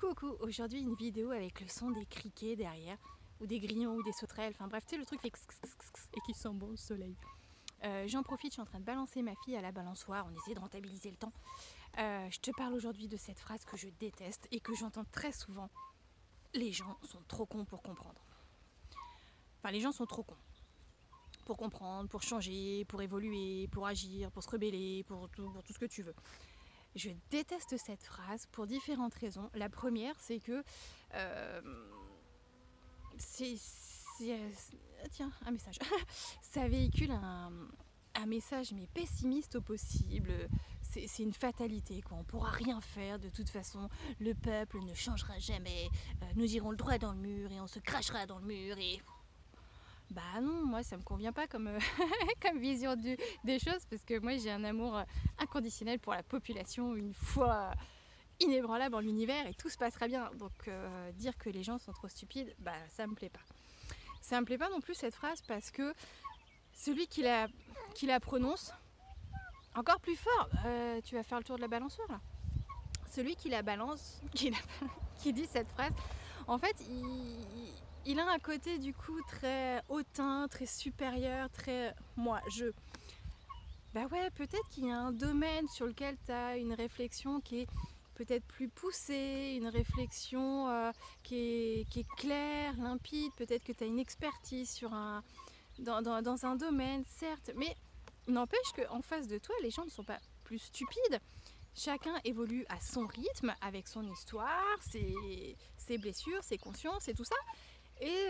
Coucou, aujourd'hui une vidéo avec le son des criquets derrière, ou des grillons ou des sauterelles, enfin bref, tu sais le truc qui fait et qui sent bon le soleil. J'en profite, je suis en train de balancer ma fille à la balançoire, on essaie de rentabiliser le temps. Je te parle aujourd'hui de cette phrase que je déteste et que j'entends très souvent. Les gens sont trop cons pour comprendre. Enfin, les gens sont trop cons pour comprendre, pour changer, pour évoluer, pour agir, pour se rebeller, pour tout ce que tu veux. Je déteste cette phrase pour différentes raisons. La première, c'est que tiens, un message. Ça véhicule un message mais pessimiste au possible. C'est une fatalité, quoi. On pourra rien faire de toute façon. Le peuple ne changera jamais. Nous irons le droit dans le mur et on se crachera dans le mur et bah non, moi ça me convient pas comme, comme vision des choses, parce que moi j'ai un amour inconditionnel pour la population, une foi inébranlable en l'univers et tout se passera bien. Donc dire que les gens sont trop stupides, bah ça me plaît pas. Ça me plaît pas non plus cette phrase parce que celui qui la prononce, encore plus fort, tu vas faire le tour de la balançoire là. Celui qui la balance, qui dit cette phrase, en fait il a un côté du coup très hautain, très supérieur, très moi, je. Bah ouais, peut-être qu'il y a un domaine sur lequel tu as une réflexion qui est peut-être plus poussée, une réflexion qui est claire, limpide, peut-être que tu as une expertise dans un domaine, certes, mais n'empêche qu'en face de toi, les gens ne sont pas plus stupides. Chacun évolue à son rythme, avec son histoire, ses blessures, ses consciences et tout ça. Et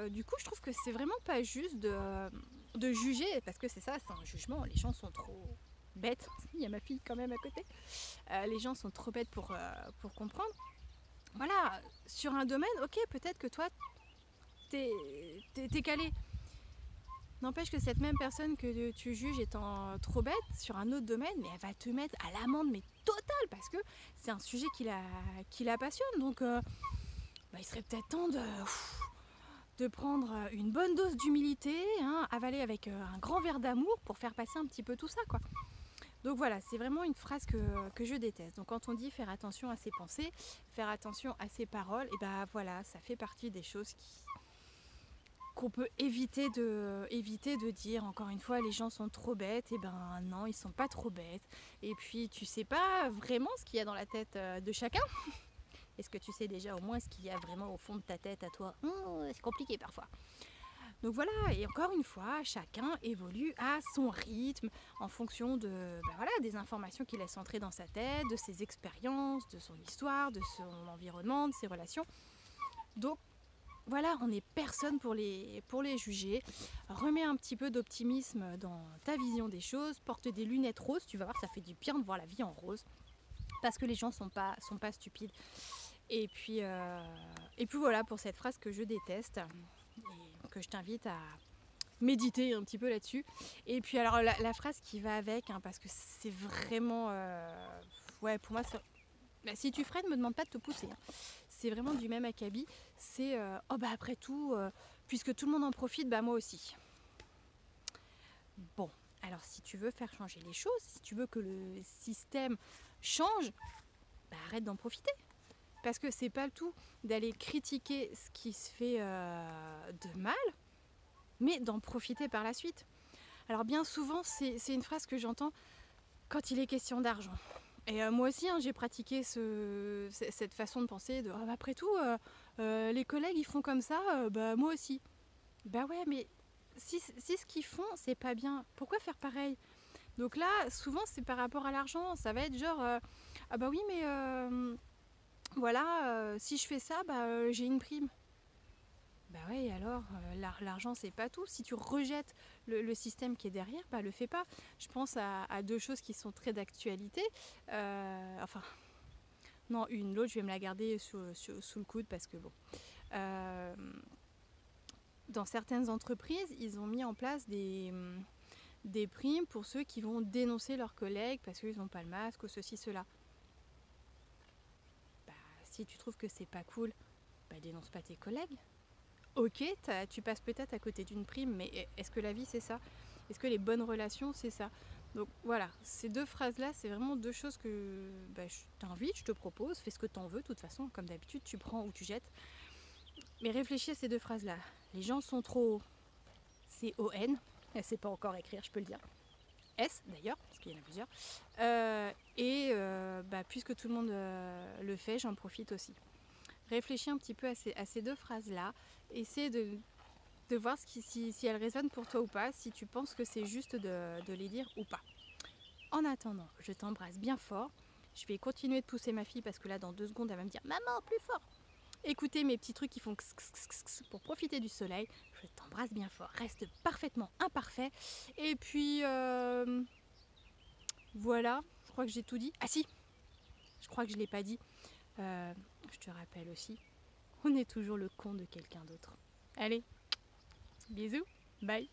du coup, je trouve que c'est vraiment pas juste de juger, parce que c'est ça, c'est un jugement. Les gens sont trop bêtes. Il y a ma fille quand même à côté. Les gens sont trop bêtes pour comprendre. Voilà, sur un domaine, ok, peut-être que toi, t'es calé. N'empêche que cette même personne que tu juges étant trop bête sur un autre domaine, mais elle va te mettre à l'amende, mais totale, parce que c'est un sujet qui la passionne. Donc, il serait peut-être temps de prendre une bonne dose d'humilité, hein, avaler avec un grand verre d'amour pour faire passer un petit peu tout ça, quoi. Donc voilà, c'est vraiment une phrase que je déteste. Donc quand on dit faire attention à ses pensées, faire attention à ses paroles, et ben voilà, ça fait partie des choses qu'on peut éviter de dire. Encore une fois, les gens sont trop bêtes, et ben non, ils sont pas trop bêtes. Et puis tu sais pas vraiment ce qu'il y a dans la tête de chacun. Est-ce que tu sais déjà au moins ce qu'il y a vraiment au fond de ta tête à toi? C'est compliqué parfois. Donc voilà, et encore une fois, chacun évolue à son rythme, en fonction des informations qu'il laisse entrer dans sa tête, de ses expériences, de son histoire, de son environnement, de ses relations. Donc voilà, on n'est personne pour les juger. Remets un petit peu d'optimisme dans ta vision des choses, porte des lunettes roses, tu vas voir, ça fait du bien de voir la vie en rose, parce que les gens sont pas stupides. Et puis voilà pour cette phrase que je déteste et que je t'invite à méditer un petit peu là-dessus. Et puis alors la phrase qui va avec, hein, parce que c'est vraiment... ouais, pour moi, si tu freines, me demande pas de te pousser. Hein. C'est vraiment du même acabit. C'est oh bah après tout, puisque tout le monde en profite, bah moi aussi. Bon, alors si tu veux faire changer les choses, si tu veux que le système change, bah arrête d'en profiter. Parce que c'est pas le tout d'aller critiquer ce qui se fait de mal, mais d'en profiter par la suite. Alors bien souvent, c'est une phrase que j'entends quand il est question d'argent. Et moi aussi, hein, j'ai pratiqué cette façon de penser de après tout, les collègues ils font comme ça, bah moi aussi. Bah ouais, mais si ce qu'ils font, c'est pas bien, pourquoi faire pareil? Donc là, souvent, c'est par rapport à l'argent. Ça va être genre, ah bah oui, mais voilà, si je fais ça, j'ai une prime. Bah ouais, alors l'argent c'est pas tout. Si tu rejettes le système qui est derrière, le fais pas. Je pense à deux choses qui sont très d'actualité. Non, l'autre je vais me la garder sous le coude parce que bon. Dans certaines entreprises, ils ont mis en place des primes pour ceux qui vont dénoncer leurs collègues parce qu'ils n'ont pas le masque ou ceci, cela. Si tu trouves que c'est pas cool, dénonce pas tes collègues. Ok, tu passes peut-être à côté d'une prime, mais est-ce que la vie c'est ça? Est-ce que les bonnes relations c'est ça? Donc voilà, ces deux phrases-là, c'est vraiment deux choses que je t'invite, je te propose, fais ce que t'en veux, de toute façon, comme d'habitude, tu prends ou tu jettes. Mais réfléchis à ces deux phrases-là. Les gens sont trop C-O-N, elle ne sait pas encore écrire, je peux le dire. S d'ailleurs, parce qu'il y en a plusieurs. Puisque tout le monde le fait, j'en profite aussi. Réfléchis un petit peu à ces deux phrases-là. Essaie de voir si elles résonnent pour toi ou pas, si tu penses que c'est juste de les dire ou pas. En attendant, je t'embrasse bien fort. Je vais continuer de pousser ma fille parce que là, dans 2 secondes, elle va me dire « Maman, plus fort !» Écoutez mes petits trucs qui font pour profiter du soleil. Je t'embrasse bien fort. Reste parfaitement imparfait. Et puis, voilà, je crois que j'ai tout dit. Ah si, je crois que je ne l'ai pas dit. Je te rappelle aussi, on est toujours le con de quelqu'un d'autre. Allez, bisous, bye.